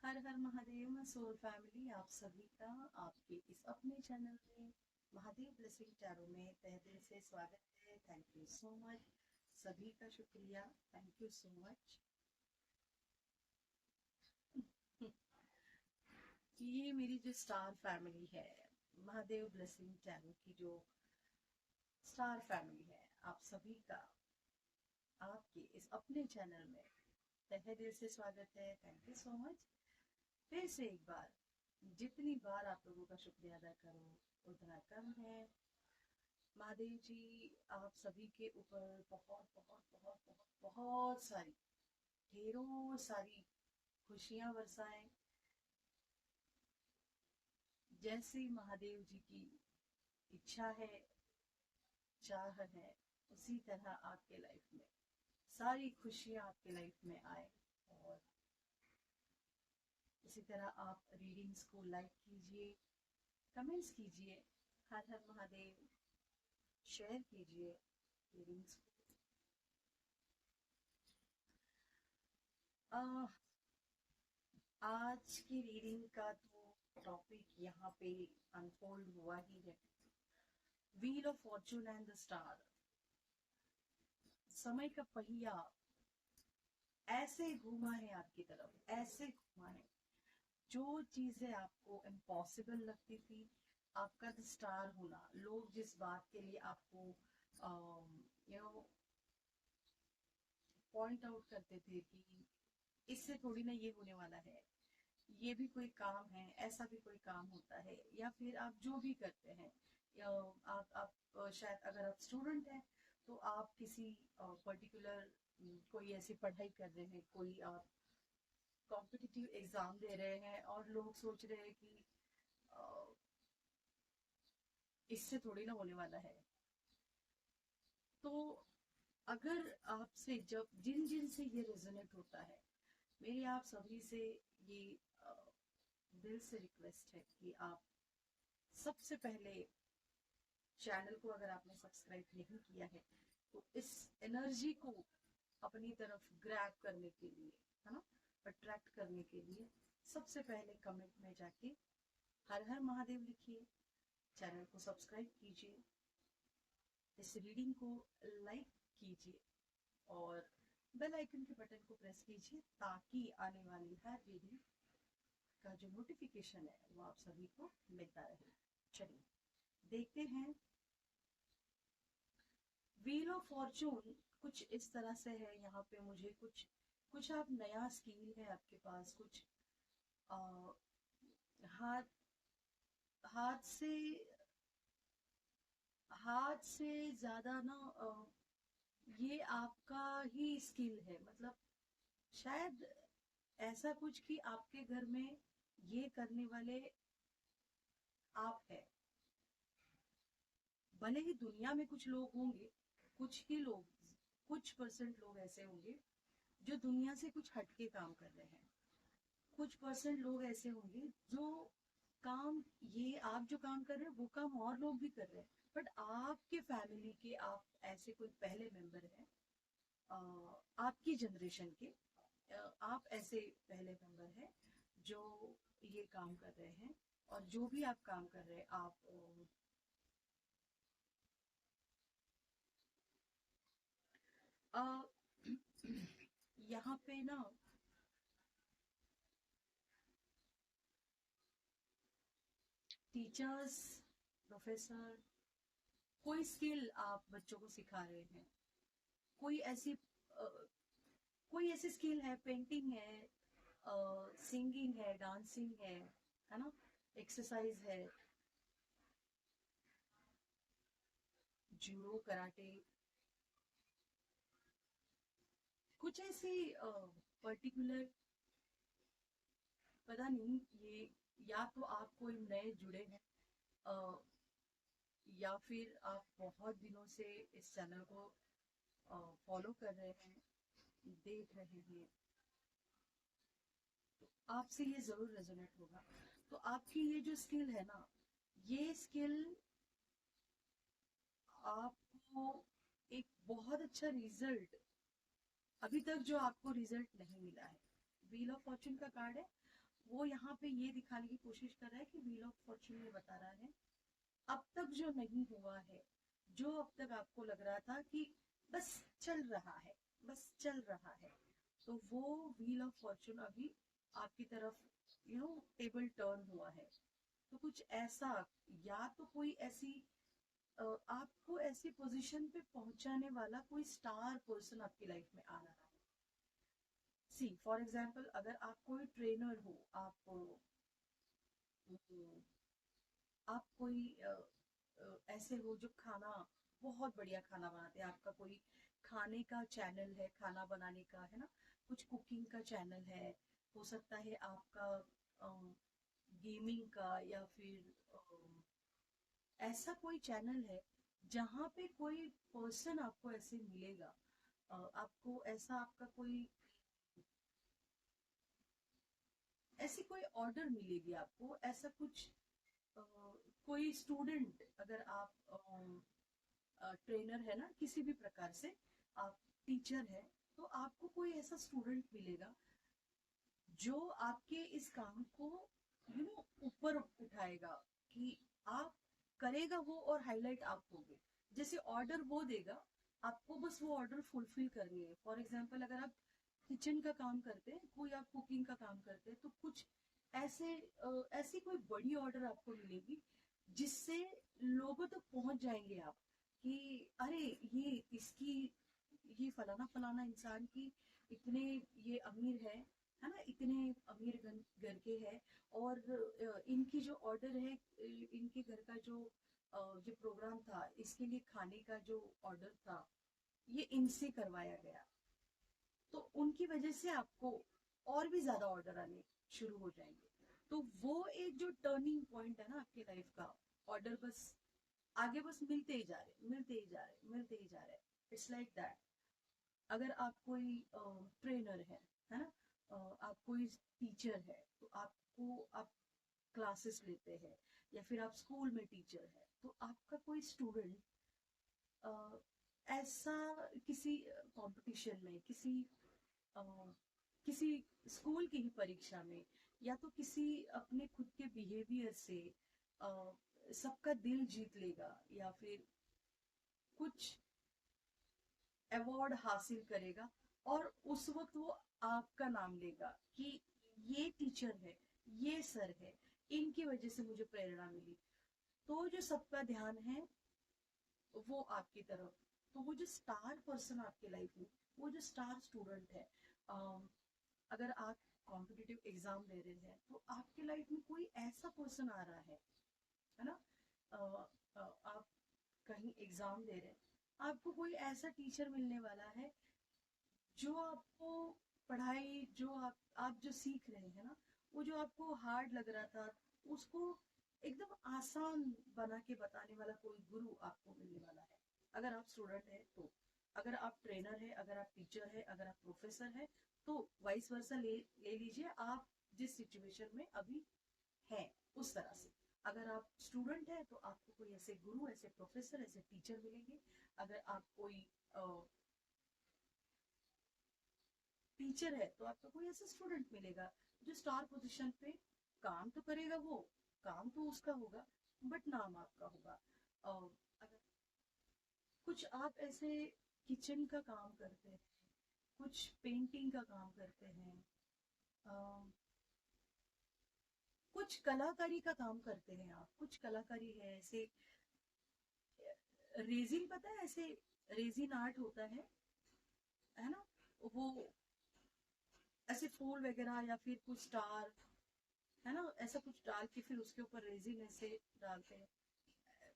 हर हर महादेव। मैं soul family आप सभी का आपके इस अपने चैनल में महादेव ब्लेसिंग टैरो में तहे दिल से स्वागत है। थैंक यू सो मच, सभी का शुक्रिया। Thank you so much. ये मेरी जो स्टार फैमिली है, महादेव ब्लेसिंग टैरो की जो स्टार फैमिली है, आप सभी का आपके इस अपने चैनल में तहे दिल से स्वागत है। Thank you so much. फिर से एक बार, जितनी बार आप लोगों का शुक्रिया अदा करो उतना कम है। महादेव जी आप सभी के ऊपर बहुत बहुत बहुत बहुत बहुत सारी, ढेरों सारी खुशियां बरसाएं। जैसी महादेव जी की इच्छा है, चाह है, उसी तरह आपके लाइफ में सारी खुशियां आपके लाइफ में आए। और इसी तरह आप रीडिंग्स को लाइक कीजिए, कमेंट्स कीजिए, हर हर महादेव शेयर कीजिए रीडिंग्स को। आज की रीडिंग का तो टॉपिक यहाँ पे अनफोल्ड हुआ ही है, wheel of Fortune and the star. समय का पहिया ऐसे घुमा है आपकी तरफ, ऐसे घुमा है, जो चीजें आपको इम्पॉसिबल लगती थी, आपका द स्टार होना, लोग जिस बात के लिए आपको यू नो पॉइंट आउट करते थे कि इससे थोड़ी ना ये होने वाला है, ये भी कोई काम है, ऐसा भी कोई काम होता है, या फिर आप जो भी करते हैं, या आप शायद अगर आप स्टूडेंट हैं तो आप किसी पर्टिकुलर कोई ऐसी पढ़ाई कर रहे हैं, कोई आप कॉम्पिटिटिव एग्जाम दे रहे हैं और लोग सोच रहे हैं कि अ, इससे थोड़ी ना होने वाला है। तो अगर आपसे जब जिन जिन से ये रेजोनेट होता है, मेरी आप सभी से ये अ, दिल से रिक्वेस्ट है कि आप सबसे पहले चैनल को, अगर आपने सब्सक्राइब नहीं किया है, तो इस एनर्जी को अपनी तरफ ग्रैब करने के लिए, है ना, अट्रैक्ट करने के लिए, सबसे पहले कमेंट में जाके हर हर महादेव लिखिए, चैनल को सब्सक्राइब कीजिए, इस रीडिंग को लाइक कीजिए और बेल आइकन के बटन को प्रेस कीजिए, ताकि आने वाली हर रीडिंग का जो नोटिफिकेशन है वो आप सभी को मिलता रहे। चलिए देखते हैं। व्हील ऑफ फॉर्चून कुछ इस तरह से है, यहाँ पे मुझे कुछ कुछ आप नया स्किल है आपके पास, कुछ आ, हाथ हाथ से हाथ से ज्यादा ना, ये आपका ही स्किल है, मतलब शायद ऐसा कुछ कि आपके घर में ये करने वाले आप है। भले ही दुनिया में कुछ लोग होंगे, कुछ ही लोग, कुछ परसेंट लोग ऐसे होंगे जो दुनिया से कुछ हटके काम कर रहे हैं, कुछ परसेंट लोग ऐसे होंगे जो काम, ये आप जो काम कर रहे हैं वो काम और लोग भी कर रहे हैं, बट आपके फैमिली के आप ऐसे कोई पहले मेंबर हैं, आपकी जनरेशन के आप ऐसे पहले मेंबर हैं जो ये काम कर रहे हैं। और जो भी आप काम कर रहे हैं, आप अ, यहाँ पे ना टीचर्स, प्रोफेसर, कोई स्किल आप बच्चों को सिखा रहे हैं, कोई ऐसी कोई ऐसी स्किल है, पेंटिंग है, सिंगिंग है, डांसिंग है ना, एक्सरसाइज है, जूडो, कराटे, कुछ ऐसी पर्टिकुलर, पता नहीं ये, या तो आप कोई नए जुड़े हैं, अ, या फिर आप बहुत दिनों से इस चैनल को फॉलो कर रहे हैं, देख रहे हैं, तो आपसे ये जरूर रेजोनेट होगा। तो आपकी ये जो स्किल है ना, ये स्किल आपको एक बहुत अच्छा रिजल्ट, अभी तक जो आपको रिजल्ट नहीं मिला है, व्हील ऑफ फॉर्चून का कार्ड है, वो यहाँ पे ये दिखाने की कोशिश कर रहा है कि व्हील ऑफ फॉर्च्यून में बता रहा है अब तक जो नहीं हुआ है, जो अब तक आपको लग रहा था कि बस चल रहा है, बस चल रहा है, तो वो व्हील ऑफ फॉर्च्यून अभी आपकी तरफ टेबल टर्न हुआ है। तो कुछ ऐसा, या तो कोई ऐसी आपको ऐसी पोजीशन पे पहुंचाने वाला कोई स्टार पर्सन आपकी लाइफ में आ रहा है। सी फॉर एग्जाम्पल, अगर आप कोई ट्रेनर हो, आप कोई ऐसे हो जो खाना, बहुत बढ़िया खाना बनाते हैं, आपका कोई खाने का चैनल है, खाना बनाने का है ना, कुछ कुकिंग का चैनल है, हो सकता है आपका गेमिंग का, या फिर ऐसा कोई चैनल है जहाँ पे कोई पर्सन आपको ऐसे मिलेगा, आपको ऐसा आपका कोई ऐसी कोई ऑर्डर मिलेगी, आपको ऐसा कुछ अ, कोई स्टूडेंट, अगर आप ट्रेनर है ना किसी भी प्रकार से, आप टीचर है, तो आपको कोई ऐसा स्टूडेंट मिलेगा जो आपके इस काम को ऊपर उठाएगा, कि आप करेगा वो और हाईलाइट आप होगे। जैसे ऑर्डर वो देगा, आपको बस वो ऑर्डर फुलफिल करनी है। फॉर एग्जाम्पल, अगर आप किचन का काम करते हैं, कोई आप कुकिंग का काम करते हैं, तो कुछ ऐसे ऐसी कोई बड़ी ऑर्डर आपको मिलेगी जिससे लोगों तक पहुंच जाएंगे आप, कि अरे ये इसकी, ये फलाना फलाना इंसान की इतने, ये अमीर है ना, इतने अमीर घर के है, और इनकी जो ऑर्डर है, इनके घर का जो प्रोग्राम था, इसके लिए खाने का जो ऑर्डर था, ये इनसे करवाया गया। तो उनकी वजह से आपको और भी ज्यादा ऑर्डर आने शुरू हो जाएंगे। तो वो एक जो टर्निंग पॉइंट है ना आपकी लाइफ का, ऑर्डर बस आगे बस मिलते ही जा रहे, मिलते ही जा रहे, मिलते ही जा रहे। It's like that. अगर आप कोई ट्रेनर है ना, आप कोई टीचर है, तो आपको आप क्लासेस लेते हैं, या फिर आप स्कूल में टीचर है, तो आपका कोई स्टूडेंट ऐसा किसी कंपटीशन में, अ, किसी स्कूल की ही परीक्षा में, या तो किसी अपने खुद के बिहेवियर से अ, सबका दिल जीत लेगा, या फिर कुछ अवार्ड हासिल करेगा, और उस वक्त वो आपका नाम लेगा कि ये टीचर है, ये सर है, इनकी वजह से मुझे प्रेरणा मिली। तो जो सबका ध्यान है वो आपकी तरफ, तो वो जो स्टार पर्सन आपकी लाइफ में, वो जो स्टार स्टूडेंट है, अगर आप कॉम्पिटिटिव एग्जाम दे रहे हैं, तो आपकी लाइफ में कोई ऐसा पर्सन आ रहा है ना, आप कहीं एग्जाम दे रहे हैं, आपको कोई ऐसा टीचर मिलने वाला है जो आपको पढ़ाई, जो आप जो सीख रहे हैं ना, वो जो आपको हार्ड लग रहा था, उसको एकदम आसान बना के बताने वाला कोई गुरु आपको मिलने वाला है, अगर आप स्टूडेंट है तो। अगर आप ट्रेनर है, अगर आप टीचर है, अगर आप प्रोफेसर है, तो वाइस वर्सा ले लीजिए, आप जिस सिचुएशन में अभी है उस तरह से। अगर आप स्टूडेंट है, तो आपको कोई ऐसे गुरु, ऐसे प्रोफेसर, ऐसे टीचर मिलेंगे। अगर आप कोई टीचर है, तो आपको कोई ऐसा स्टूडेंट मिलेगा जो स्टार पोजीशन पे काम तो करेगा, वो काम तो उसका होगा, बट नाम आपका होगा। अगर कुछ आप ऐसे किचन का काम करते हैं, कुछ पेंटिंग का काम करते हैं, अ, कुछ कलाकारी का काम करते हैं, आप कुछ कलाकारी है ऐसे, रेजिन पता है, ऐसे रेजिन आर्ट होता है ना, वो ऐसे फूल वगैरह, या फिर कुछ स्टार, है ना, ऐसा कुछ डाल के फिर उसके ऊपर रेजिन ऐसे डालते हैं।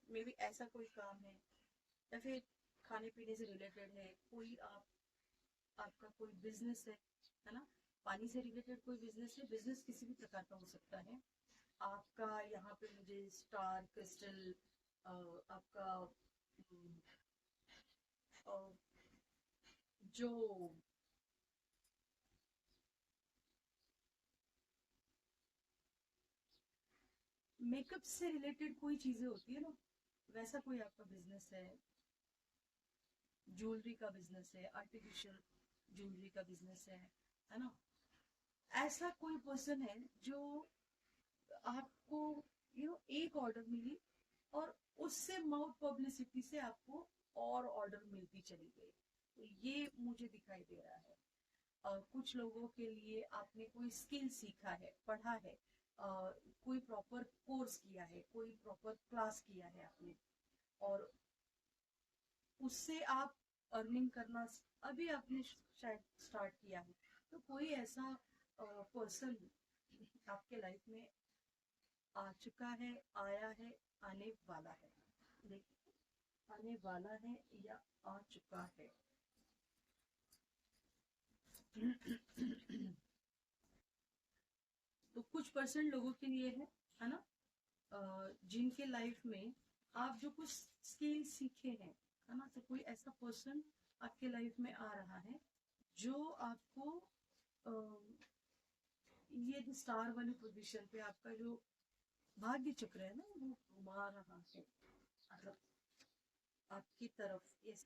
मे बी ऐसा कोई काम है, या फिर खाने पीने से रिलेटेड है कोई, आपका कोई बिजनेस है ना, पानी से रिलेटेड कोई बिजनेस है, बिजनेस किसी भी प्रकार का हो सकता है आपका। यहाँ पे मुझे स्टार क्रिस्टल, आपका अ, जो मेकअप से रिलेटेड कोई चीजें होती है ना, वैसा कोई आपका बिजनेस है, ज्वेलरी का बिजनेस है, आर्टिफिशियल ज्वेलरी का बिजनेस है ना, ऐसा कोई पर्सन है जो आपको एक ऑर्डर मिली और उससे माउथ पब्लिसिटी से आपको और ऑर्डर मिलती चली गई, तो ये मुझे दिखाई दे रहा है। कुछ लोगों के लिए आपने कोई स्किल सीखा है, पढ़ा है, कोई प्रॉपर कोर्स किया है, कोई प्रॉपर क्लास किया है आपने, और उससे आप अर्निंग करना अभी आपने शायद स्टार्ट किया है, तो कोई ऐसा पर्सन आपके लाइफ में आ चुका है, आया है, आने वाला है। देखिए, आने वाला है या आ चुका है। तो कुछ परसेंट लोगों के लिए है ना, जिनके लाइफ में आप जो कुछ स्किल सीखे हैं, है ना, तो कोई ऐसा पर्सन आपके लाइफ में आ रहा है जो आपको ये जो स्टार वाली पोजीशन पे आपका जो भाग्य चक्र है ना, वो घुमा रहा है, मतलब आपकी तरफ। इस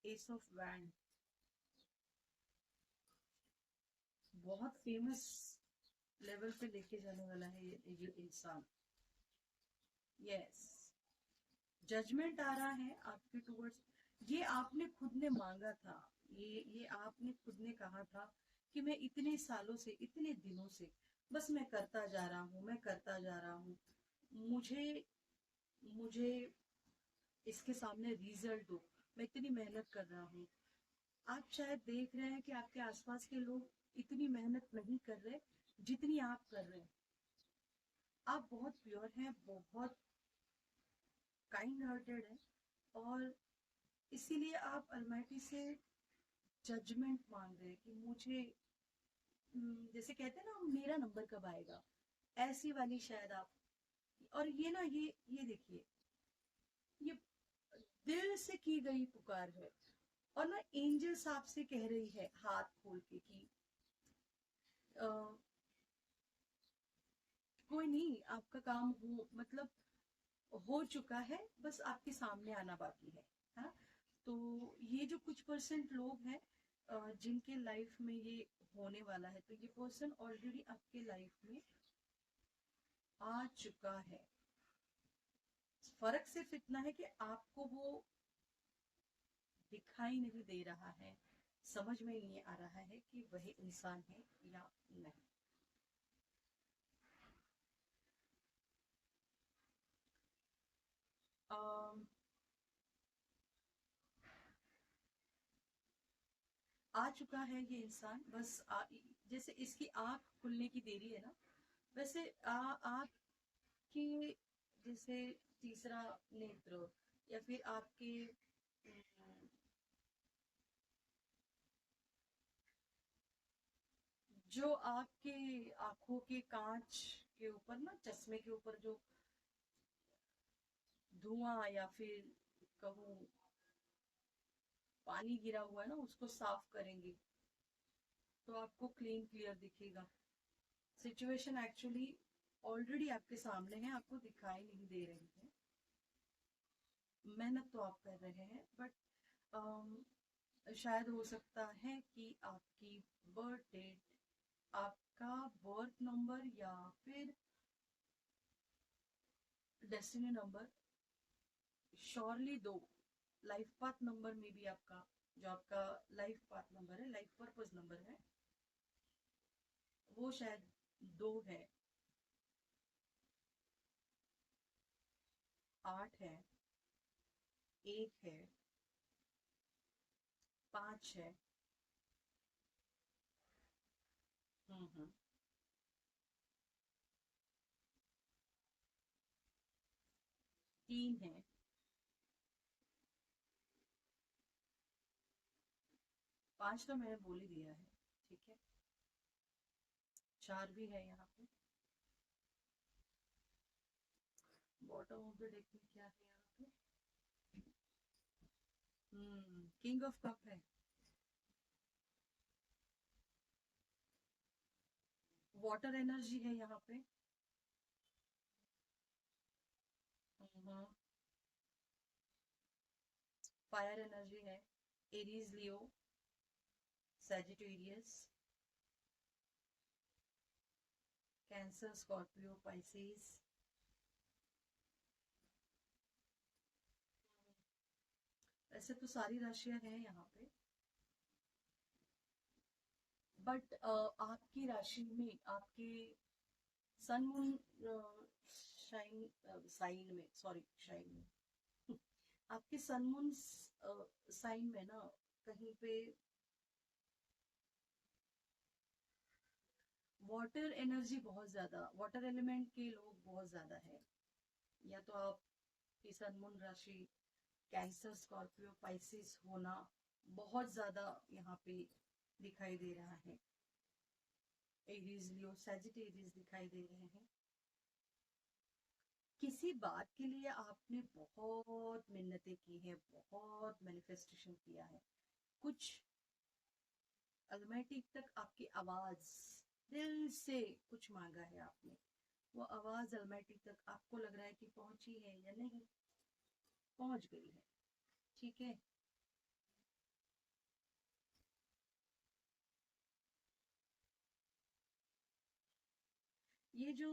एस ऑफ वैंड बहुत फेमस लेवल पे लेके जाने वाला है ये इंसान। यस, जजमेंट आ रहा है आपके टुवर्ड्स। ये आपने खुद ने मांगा था, ये आपने खुद ने कहा था कि मैं इतने सालों से, इतने दिनों से बस मैं करता जा रहा हूँ, मैं करता जा रहा हूँ, मुझे मुझे इसके सामने रिजल्ट दो, मैं इतनी मेहनत कर रहा हूँ। आप शायद देख रहे हैं कि आपके आसपास के लोग इतनी मेहनत नहीं कर रहे जितनी आप कर रहे हैं। आप बहुत प्योर हैं, बहुत काइंड हार्टेड हैं, और इसीलिए आप अलमाइटी से जजमेंट मांग रहे हैं कि मुझे, जैसे कहते हैं ना, मेरा नंबर कब आएगा, ऐसी वाली शायद आप। और ये ना, ये देखिए, ये दिल से की गई पुकार है, और ना एंजल्स आपसे कह रही है हाथ खोल के कि अ, कोई नहीं, आपका काम हो, मतलब हो चुका है, बस आपके सामने आना बाकी है ना। तो ये जो कुछ परसेंट लोग हैं जिनके लाइफ में ये होने वाला है, तो ये पर्सन ऑलरेडी आपके लाइफ में आ चुका है। फर्क सिर्फ इतना है कि आपको वो दिखाई नहीं दे रहा है, समझ में नहीं आ रहा है कि वही इंसान है या नहीं। अम, आ चुका है ये इंसान, बस जैसे इसकी आंख खुलने की देरी है ना, वैसे आपकी जैसे तीसरा नेत्र, या फिर आपके अम, जो आपके आंखों के कांच के ऊपर ना, चश्मे के ऊपर जो धुआं या फिर कहूँ पानी गिरा हुआ है ना, उसको साफ करेंगे तो आपको क्लीन क्लियर दिखेगा। सिचुएशन एक्चुअली ऑलरेडी आपके सामने है, आपको दिखाई नहीं दे रही है। मेहनत तो आप कर रहे हैं, बट शायद हो सकता है कि आपकी बर्थ डेट, आपका बर्थ नंबर, या फिर डेस्टिनी नंबर, श्योरली दो, लाइफ पाथ नंबर में भी आपका, जो आपका लाइफ पाथ नंबर है, लाइफ पर्पस नंबर है, वो शायद दो है, आठ है, एक है, पांच है, हम्म, तीन है, पांच तो मैंने बोल ही दिया है, ठीक है। चार भी है यहाँ पे। बॉटम ऑफ द डेक में क्या है यहाँ पे? किंग ऑफ कप है। वाटर एनर्जी है यहाँ पे। फायर एनर्जी है। एरीज, लियो, सैजिटेरियस, कैंसर, स्कॉर्पियो, पाइसेस। ऐसे तो सारी राशियां हैं यहाँ पे, बट आपकी राशि में आपके सन मून शाइन साइन में, सॉरी शाइन में, आपके सन मून साइन में ना कहीं पे वाटर एनर्जी बहुत ज्यादा, वाटर एलिमेंट के लोग बहुत ज्यादा है। या तो आपकी सन मून राशि कैंसर, स्कॉर्पियो, पाइसेस होना बहुत ज्यादा यहाँ पे दिखाई दे रहा है। एरीज, लियो, सैजिटेरियस दिखाई दे रहे हैं। किसी बात के लिए आपने बहुत मिन्नतें की है, बहुत मैनिफेस्टेशन किया है, कुछ अल्माइटी तक आपकी आवाज, दिल से कुछ मांगा है आपने, वो आवाज अल्माइटी तक आपको लग रहा है कि पहुंची है या नहीं, पहुंच गई है। ठीक है, ये जो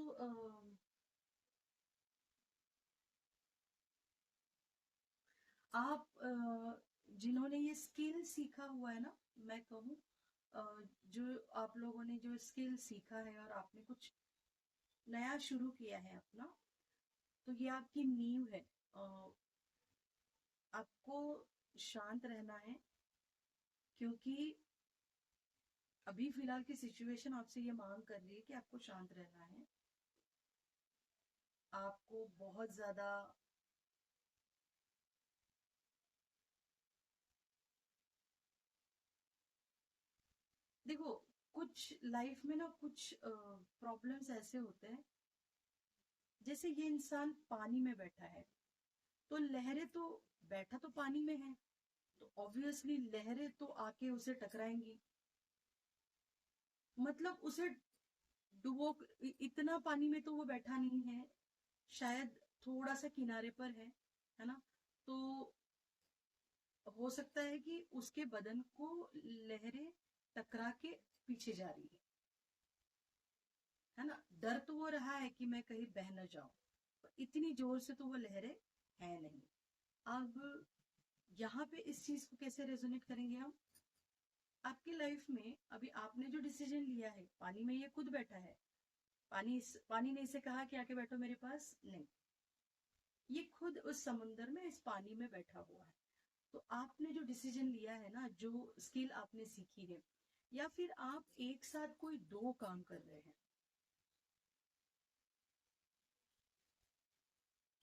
आप जिन्होंने ये स्किल सीखा हुआ है ना, मैं कहूँ जो आप लोगों ने जो स्किल सीखा है और आपने कुछ नया शुरू किया है अपना, तो ये आपकी नींव है। आपको शांत रहना है, क्योंकि अभी फिलहाल की सिचुएशन आपसे ये मांग कर रही है कि आपको शांत रहना है। आपको बहुत ज्यादा देखो, कुछ लाइफ में ना कुछ प्रॉब्लम्स ऐसे होते हैं, जैसे ये इंसान पानी में बैठा है, तो लहरें तो, बैठा तो पानी में है, तो ऑब्वियसली लहरें तो आके उसे टकराएंगी। मतलब उसे डुबो, इतना पानी में तो वो बैठा नहीं है, शायद थोड़ा सा किनारे पर है ना। तो हो सकता है कि उसके बदन को लहरें टकरा के पीछे जा रही है ना। डर तो वो रहा है कि मैं कहीं बह न जाऊं, पर इतनी जोर से तो वो लहरें है नहीं। अब यहाँ पे इस चीज को कैसे रेजोनेट करेंगे हम, आपकी लाइफ में अभी आपने जो डिसीजन लिया है, पानी में ये खुद बैठा है, पानी ने इसे कहा कि आके बैठो मेरे पास, नहीं, ये खुद उस समुंदर में, इस पानी में बैठा हुआ है। तो आपने जो डिसीजन लिया है ना, जो स्किल आपने सीखी है, या फिर आप एक साथ कोई दो काम कर रहे हैं।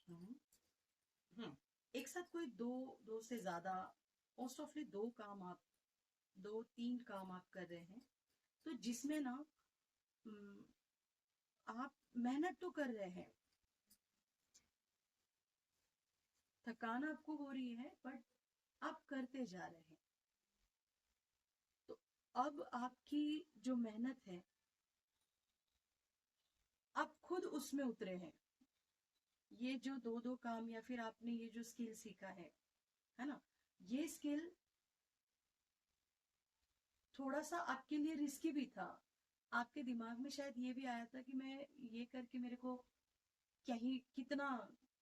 हम्म, हम्म, एक साथ कोई दो, दो से ज्यादा, मोस्ट ऑफली दो काम आप, दो तीन काम आप कर रहे हैं, तो जिसमें ना हम्म, आप मेहनत तो कर रहे हैं, थकान आपको हो रही है, बट आप करते जा रहे हैं। तो अब आपकी जो मेहनत है, आप खुद उसमें उतरे हैं। ये जो दो दो काम, या फिर आपने ये जो स्किल सीखा है ना, ये स्किल थोड़ा सा आपके लिए रिस्की भी था। आपके दिमाग में शायद ये भी आया था कि मैं ये करके मेरे को क्या ही, कितना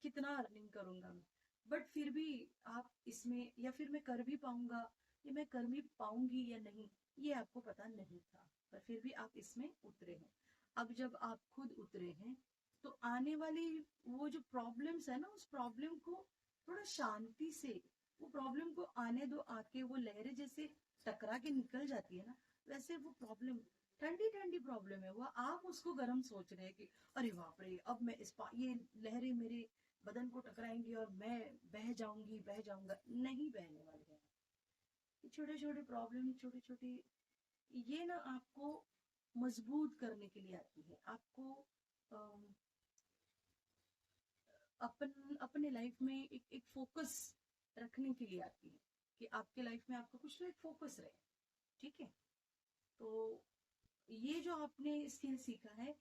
कितना अर्निंग करूंगा मैं, बट फिर भी आप इसमें, या फिर मैं कर भी पाऊंगा, या मैं कर भी पाऊंगी या नहीं, ये आपको पता नहीं था, पर फिर भी आप इसमें उतरे हैं। अब जब आप खुद उतरे हैं, तो आने वाली वो जो प्रॉब्लम्स है ना, उस प्रॉब्लम को थोड़ा शांति से, वो प्रॉब्लम को आने दो, आके वो लहरें जैसे टकरा के निकल जाती है ना, वैसे वो प्रॉब्लम ठंडी ठंडी प्रॉब्लम है, वो आप उसको गर्म सोच रहे हैं कि अरे बाप रे, अब मैं ये लहरें मेरे बदन को टकराएंगी और मैं बह जाऊंगी, बह जाऊंगा, नहीं बहने वाले हैं। छोटे छोटे प्रॉब्लम, छोटी छोटी, ये ना आपको मजबूत करने के लिए आती है, आपको अम, अपने लाइफ में एक फोकस रखने के लिए आती है, कि आपके लाइफ में आपका कुछ तो एक फोकस रहे। ठीक है, तो ये जो आपने स्किल सीखा है,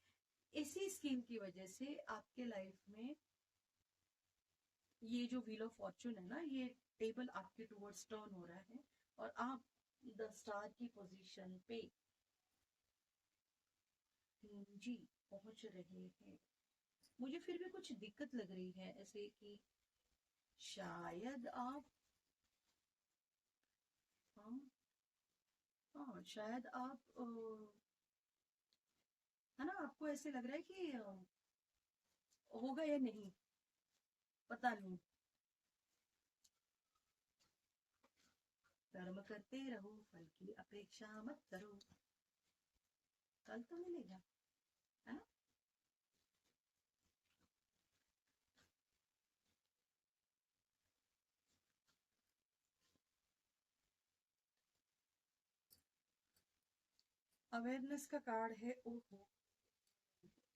इसी स्किल की वजह से आपके लाइफ में ये जो व्हील ऑफ फॉर्चून है ना, ये टेबल आपके टुवर्ड्स टर्न हो रहा है, और आप द स्टार की पोजीशन पे पूंजी पहुंच रहे हैं। मुझे फिर भी कुछ दिक्कत लग रही है, ऐसे कि शायद आप, हाँ, हाँ शायद आप है ना, आपको ऐसे लग रहा है कि होगा या नहीं, पता नहीं। कर्म करते रहो, फल की अपेक्षा मत करो, कल तो मिलेगा, है ना। अवेयरनेस का कार्ड है, ओहो,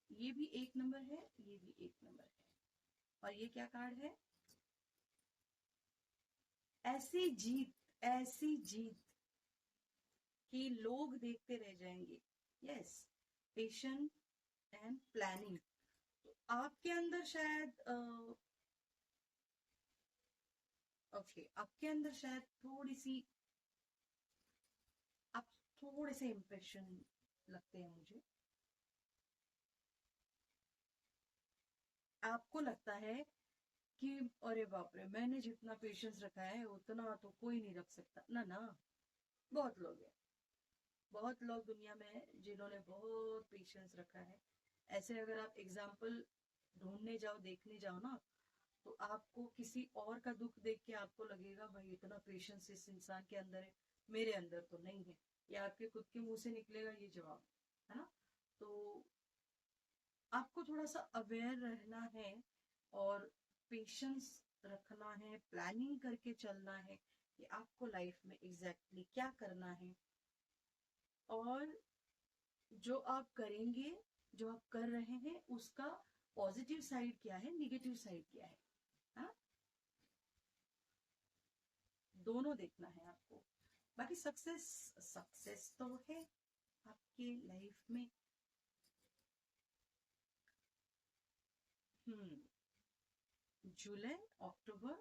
ये भी एक नंबर है, ये भी एक नंबर है, और ये क्या कार्ड है? ऐसी जीत, ऐसी जीत कि लोग देखते रह जाएंगे। Yes, patient and planning. तो आपके अंदर शायद ओके, आपके अंदर शायद थोड़ी सी, आप थोड़े से इम्प्रेशन लगते हैं मुझे। आपको लगता है कि अरे बाप रे, मैंने जितना पेशेंस रखा है उतना तो कोई नहीं रख सकता, ना ना, बहुत लोग हैं, बहुत लोग दुनिया में हैं जिन्होंने बहुत पेशेंस रखा है। ऐसे अगर आप एग्जाम्पल ढूंढने जाओ, देखने जाओ ना, तो आपको किसी और का दुख देख के आपको लगेगा भाई इतना पेशेंस इस इंसान के अंदर है, मेरे अंदर तो नहीं है, या आपके खुद के मुंह से निकलेगा ये जवाब, है ना। तो आपको थोड़ा सा अवेयर रहना है, और पेशेंस रखना है, प्लानिंग करके चलना है कि आपको लाइफ में एग्जैक्टली क्या करना है, और जो आप करेंगे, जो आप कर रहे हैं उसका पॉजिटिव साइड क्या है, निगेटिव साइड क्या है, हाँ, दोनों देखना है आपको। बाकी सक्सेस, सक्सेस तो है आपके लाइफ में। जुलाई, अक्टूबर,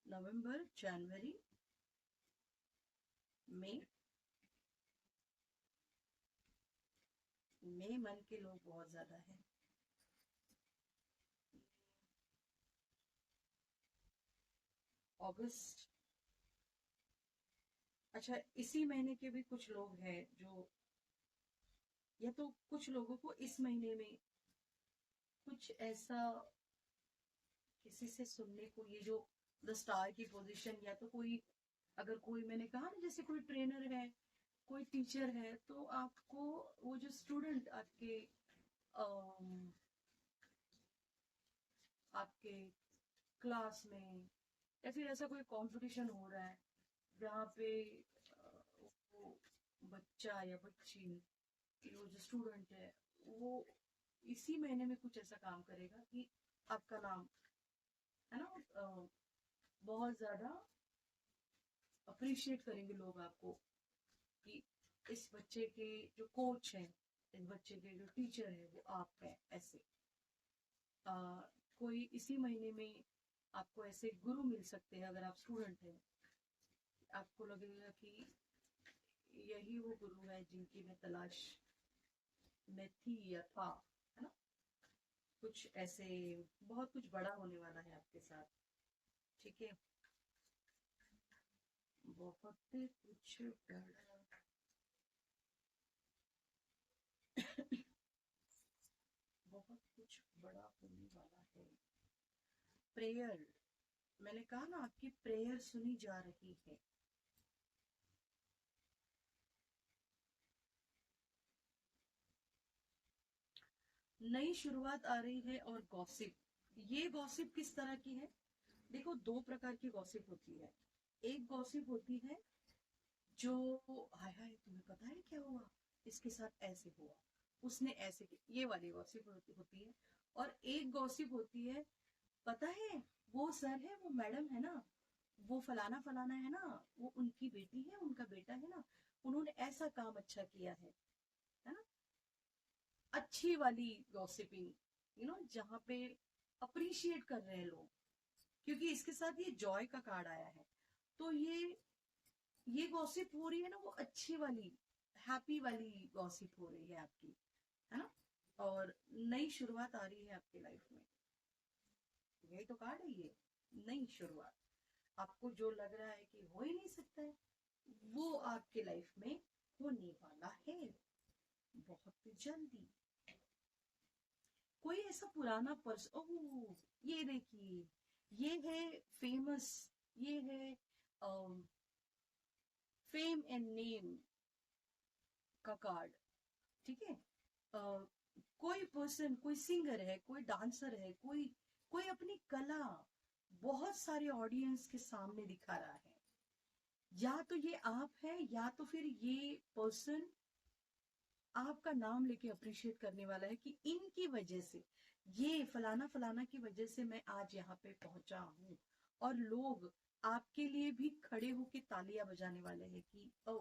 नवंबर, जनवरी, मई। मई मन के लोग बहुत ज्यादा है। अगस्त, अच्छा, इसी महीने के भी कुछ लोग हैं जो, या तो कुछ लोगों को इस महीने में कुछ ऐसा किसी से सुनने को, ये जो द स्टार की पोजीशन, या तो कोई, अगर कोई, मैंने कहा ना, जैसे कोई ट्रेनर है, कोई टीचर है, तो आपको वो जो स्टूडेंट आपके अम, आपके क्लास में, या फिर ऐसा कोई कंपटीशन हो रहा है जहाँ पे वो बच्चा या बच्ची, वो जो स्टूडेंट है, वो इसी महीने में कुछ ऐसा काम करेगा कि आपका नाम, है ना, बहुत ज्यादा अप्रिशिएट करेंगे लोग आपको, कि इस बच्चे के जो कोच हैं, इस बच्चे के जो टीचर है वो आप हैं, ऐसे आ, कोई इसी महीने में आपको ऐसे गुरु मिल सकते हैं, अगर आप स्टूडेंट हैं, आपको लगेगा कि यही वो गुरु है जिनकी मैं तलाश में थी या था, है ना। कुछ ऐसे, बहुत कुछ बड़ा होने वाला है आपके साथ, ठीक है, बहुत कुछ बड़ा, बहुत कुछ बड़ा होने वाला है। प्रेयर, मैंने कहा ना, आपकी प्रेयर सुनी जा रही है। नई शुरुआत आ रही है, और गॉसिप, ये गॉसिप किस तरह की है? देखो, दो प्रकार की गॉसिप होती है। एक गॉसिप होती है जो, हाय हाय तुम्हें पता है क्या हुआ, इसके साथ ऐसे हुआ, उसने ऐसे किया, ये वाली गॉसिप होती है। और एक गॉसिप होती है, पता है, वो सर है, वो मैडम है ना, वो फलाना फलाना है ना, वो उनकी बेटी है, उनका बेटा है ना, उन्होंने ऐसा काम अच्छा किया है ना। अच्छी वाली गॉसिपिंग, जहाँ पे अप्रिशिएट कर रहे हैं लोग, क्योंकि इसके साथ ये जॉय का कार्ड आया है। तो ये गॉसिप हो रही है ना, वो अच्छी वाली, हैप्पी वाली गॉसिप हो रही है आपकी, है ना। और नई शुरुआत आ रही है आपकी लाइफ में, यही तो कार्ड है ये, नई शुरुआत। आपको जो लग रहा है कि हो ही नहीं सकता है, वो आपके लाइफ में होने वाला है बहुत जल्दी। कोई ऐसा पुराना पर्सन, ओह ये देखिए, ये है फेमस, ये है फेम एंड नेम का कार्ड, ठीक है। कोई पर्सन, कोई सिंगर है, कोई डांसर है, कोई अपनी कला बहुत सारे ऑडियंस के सामने दिखा रहा है। या तो ये आप है, या तो फिर ये पर्सन आपका नाम लेके अप्रिशिएट करने वाला है कि इनकी वजह से, ये फलाना फलाना की वजह से मैं आज यहाँ पे पहुंचा हूँ। और लोग आपके लिए भी खड़े होके तालियां बजाने वाले हैं कि ओ,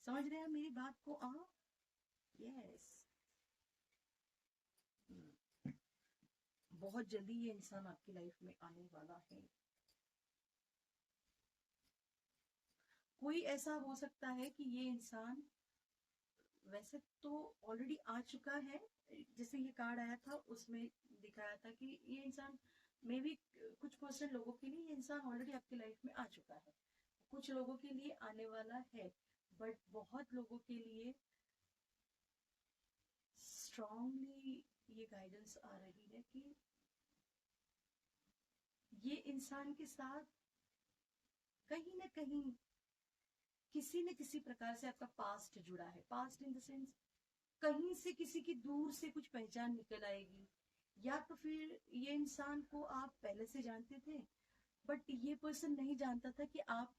समझ रहे हैं मेरी बात को आप? यस। बहुत जल्दी ये इंसान आपकी लाइफ में आने वाला है। कोई ऐसा हो सकता है कि ये इंसान वैसे तो ऑलरेडी आ चुका है, जैसे ये कार्ड आया था उसमें दिखाया था कि ये इंसान मे भी, कुछ परसेंट लोगों के लिए ये इंसान ऑलरेडी आपकी लाइफ में आ चुका है, कुछ लोगों के लिए आने वाला है, बट बहुत लोगों के लिए स्ट्रांगली ये गाइडेंस आ रही है कि ये इंसान के साथ कहीं ना कहीं किसी न किसी प्रकार से आपका पास्ट जुड़ा है। पास्ट इन द सेंस, कहीं से किसी की दूर से कुछ पहचान निकल आएगी, या तो फिर ये इंसान को आप पहले से जानते थे, बट ये पर्सन नहीं जानता था कि आप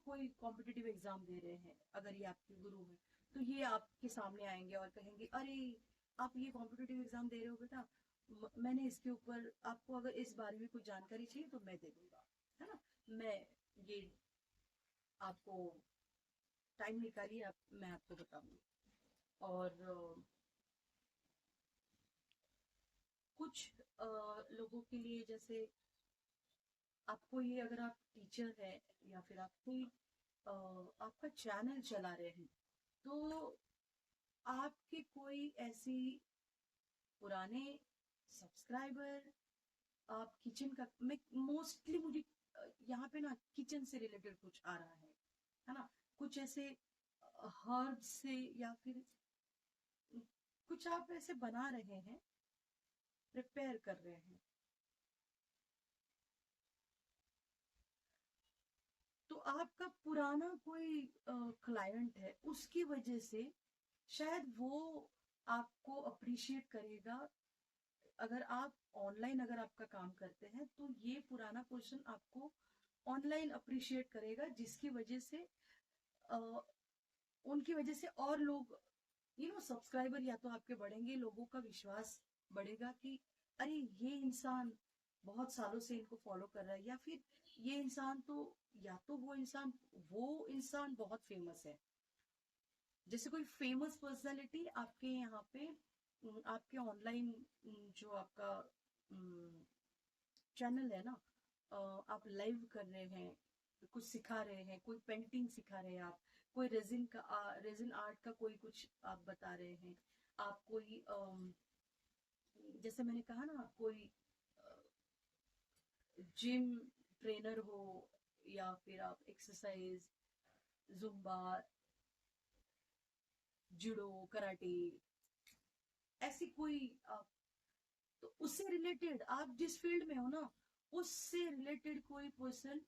कोई कॉम्पिटिटिव एग्जाम दे रहे हैं, अगर ये आपके गुरु हैं तो ये आपके सामने आएंगे और कहेंगे अरे आप ये कॉम्पिटिटिव एग्जाम दे रहे हो बेटा, मैंने इसके ऊपर, आपको अगर इस बारे में कुछ जानकारी चाहिए तो मैं दे दूंगा, है ना। मैं ये आपको टाइम निकालिए, मैं आपको बताऊंगी। और कुछ लोगों के लिए, जैसे आपको ये, अगर आप टीचर है या फिर आप कोई आपका चैनल चला रहे हैं, तो आपके कोई ऐसी पुराने सब्सक्राइबर, आप किचन का, मैं मोस्टली मुझे यहाँ पे ना किचन से रिलेटेड कुछ आ रहा है ना। कुछ ऐसे हर्ब से, या फिर कुछ आप ऐसे बना रहे हैं, प्रिपेयर कर रहे हैं, तो आपका पुराना कोई क्लाइंट है, उसकी वजह से शायद वो आपको अप्रिशिएट करेगा। अगर आप ऑनलाइन, अगर आपका काम करते हैं, तो ये पुराना पर्सन आपको ऑनलाइन अप्रिशिएट करेगा, जिसकी वजह से अ, उनकी वजह से और लोग, सब्सक्राइबर या तो आपके बढ़ेंगे, लोगों का विश्वास बढ़ेगा कि अरे ये इंसान बहुत सालों से इनको फॉलो कर रहा है, या फिर ये इंसान तो, या तो वो इंसान बहुत फेमस है। जैसे कोई फेमस पर्सनालिटी आपके यहाँ पे, आपके ऑनलाइन जो आपका चैनल है ना, आप लाइव कर रहे हैं, कुछ सिखा रहे हैं, कोई पेंटिंग सिखा रहे हैं आप, कोई रेजिन आर्ट का कोई कुछ आप बता रहे हैं, आप कोई जैसे मैंने कहा ना, कोई जिम ट्रेनर हो, या फिर आप एक्सरसाइज, जुम्बा, जुडो, कराटे, ऐसी कोई आप, तो उससे रिलेटेड, आप जिस फील्ड में हो ना, उससे रिलेटेड कोई पर्सन,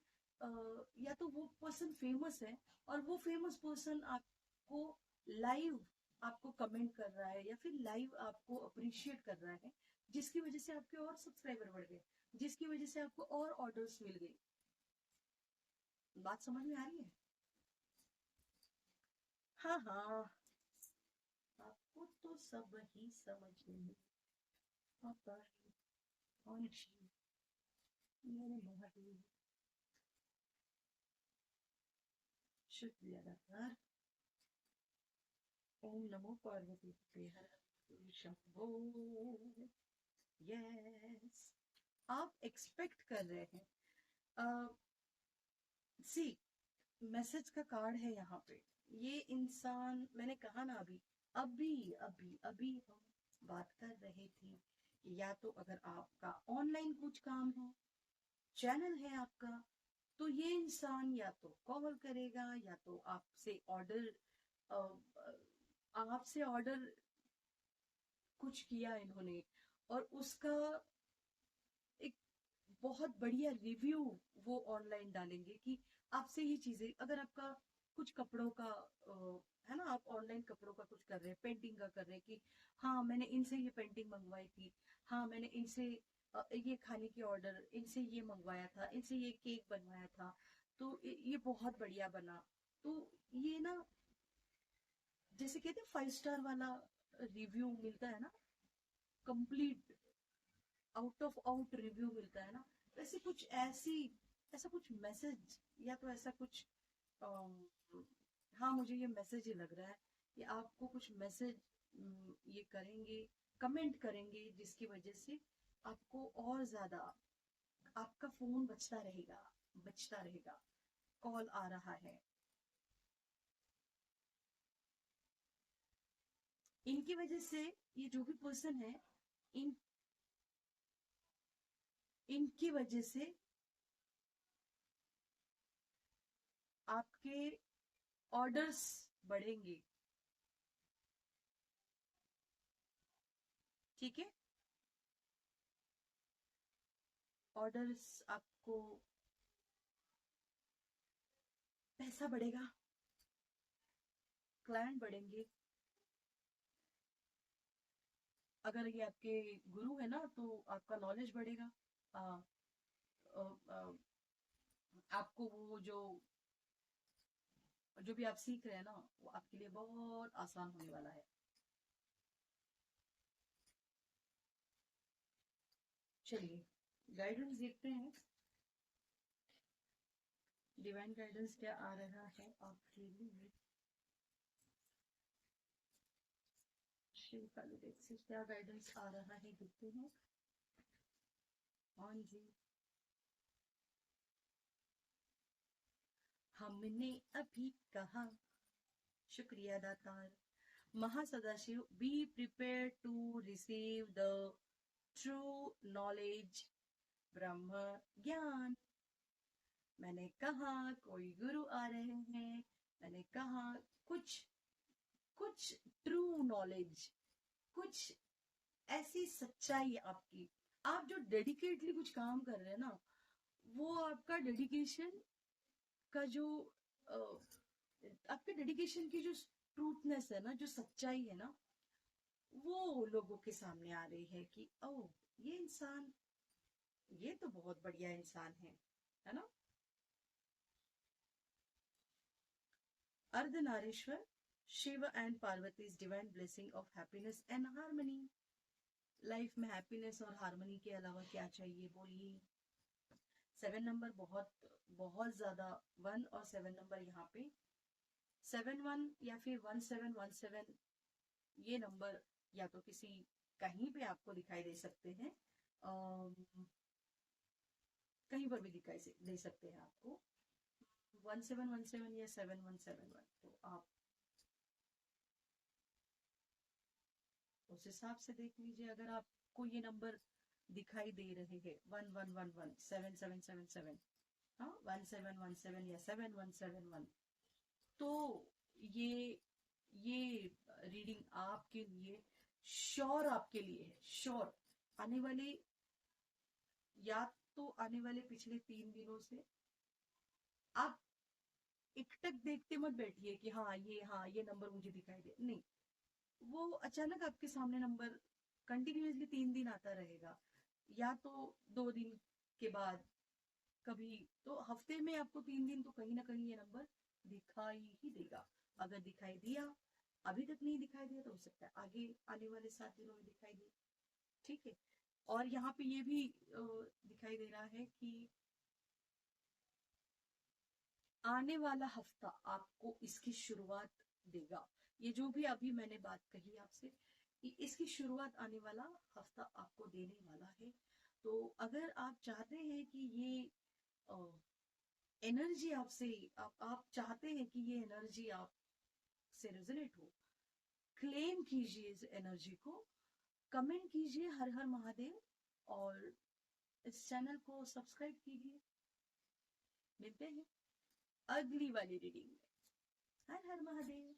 या तो वो पर्सन फेमस है, और वो फेमस पर्सन आपको लाइव, आपको कमेंट कर रहा है, या फिर लाइव आपको अप्रिशिएट कर रहा है, जिसकी वजह से आपके और सब्सक्राइबर बढ़ गए, जिसकी वजह से आपको और ऑर्डर्स मिल गई। बात समझ में आ रही है? हाँ हाँ, आपको तो सब ही समझ में आता है। कौन सी मेरे महादेव, शुक्रिया दातार। ओम नमो पार्वती हर शंभो। यस, आप एक्सपेक्ट कर रहे हैं। सी, मैसेज का कार्ड है यहाँ पे। ये इंसान, मैंने कहा ना, अभी अभी अभी अभी हम बात कर रहे थे, या तो अगर आपका ऑनलाइन कुछ काम है, चैनल है आपका, तो ये इंसान या तो कॉल करेगा, या तो आपसे ऑर्डर कुछ किया इन्होंने, और उसका एक बहुत बढ़िया रिव्यू वो ऑनलाइन डालेंगे कि आपसे ये चीजें, अगर आपका कुछ कपड़ों का है ना, आप ऑनलाइन कपड़ों का कुछ कर रहे हैं, पेंटिंग का कर रहे हैं कि हाँ मैंने इनसे ये पेंटिंग मंगवाई थी, हाँ मैंने इनसे ये खाने की ऑर्डर, इनसे ये मंगवाया था, इनसे ये केक बनवाया था, तो ये बहुत बढ़िया बना। तो ये ना, जैसे कहते हैं 5 स्टार वाला रिव्यू मिलता है ना, complete out of out review मिलता है ना, वैसे कुछ ऐसा कुछ मैसेज, या तो ऐसा कुछ अम, हाँ मुझे ये मैसेज ही लग रहा है कि आपको कुछ मैसेज ये करेंगे, कमेंट करेंगे, जिसकी वजह से आपको और ज्यादा आपका फोन बचता रहेगा, बचता रहेगा। कॉल आ रहा है, इनकी वजह से, ये जो भी पर्सन है, इन इनकी वजह से आपके ऑर्डर्स बढ़ेंगे। ठीक है, ऑर्डर्स, आपको पैसा बढ़ेगा, क्लाइंट बढ़ेंगे। अगर ये आपके गुरु है ना, तो आपका नॉलेज बढ़ेगा। आ, आ, आ, आपको वो जो भी आप सीख रहे हैं ना, वो आपके लिए बहुत आसान होने वाला है। चलिए, गाइडेंस देखते हैं, डिवाइन गाइडेंस क्या आ रहा है आपके लिए। शिव काली देव से क्या गाइडेंस आ रहा है, देखते हैं। हाँ जी, हमने अभी कहा, शुक्रिया दातार। Mahasadashiv, be prepare to receive the true knowledge, ब्रह्म ज्ञान। मैंने कहा कोई गुरु आ रहे हैं, मैंने कहा कुछ कुछ ट्रू नॉलेज, कुछ ऐसी सच्चाई आपकी, आप जो डेडिकेटली कुछ काम कर रहे हैं ना, वो आपका डेडिकेशन का जो आपके डेडिकेशन की जो ट्रूथनेस है ना, जो सच्चाई है ना, वो लोगों के सामने आ रही है कि ओह, ये इंसान, ये तो बहुत बढ़िया इंसान है ना। Ardhanarishvara, Shiva and Parvati's divine blessing of happiness and harmony. Life में हैप्पीनेस और हार्मनी के अलावा क्या चाहिए, बोलिए। 7 नंबर बहुत बहुत ज्यादा, 1 और 7 नंबर यहाँ पे, 7 1 या फिर 1717, ये नंबर या तो किसी, कहीं पे आपको दिखाई दे सकते हैं, कहीं पर भी दिखाई दे सकते हैं आपको, 1717 या 7171। तो आप उस हिसाब से देख लीजिए, अगर आपको ये नंबर दिखाई दे रहे हैं, 1111, 7777, हाँ 1717 या 7171, तो ये ये रीडिंग आपके लिए, श्योर आपके लिए है, श्योर। आने वाले, या तो आने वाले पिछले 3 दिनों से आप एकटक देखते मत बैठिए कि हाँ ये नंबर मुझे दिखाई दे, नहीं, वो अचानक आपके सामने नंबर कंटिन्यूअसली 3 दिन आता रहेगा, या तो 2 दिन के बाद, कभी तो हफ्ते में आपको 3 दिन तो कहीं ना कहीं ये नंबर दिखाई ही देगा। अगर दिखाई दिया, अभी तक नहीं दिखाई दिया, तो हो सकता है आगे आने वाले 7 दिनों में दिखाई दे। ठीक है, और यहाँ पे ये भी दिखाई दे रहा है कि आने वाला हफ्ता आपको इसकी शुरुआत देगा। ये जो भी अभी मैंने बात कही आपसे, इसकी शुरुआत आने वाला हफ्ता आपको देने वाला है। तो अगर आप चाहते हैं कि ये एनर्जी आपसे, आप चाहते हैं कि ये एनर्जी आपसे रेजोनेट हो, क्लेम कीजिए इस एनर्जी को, कमेंट कीजिए हर हर महादेव, और इस चैनल को सब्सक्राइब कीजिए। मिलते हैं अगली वाली रीडिंग में। हर हर महादेव।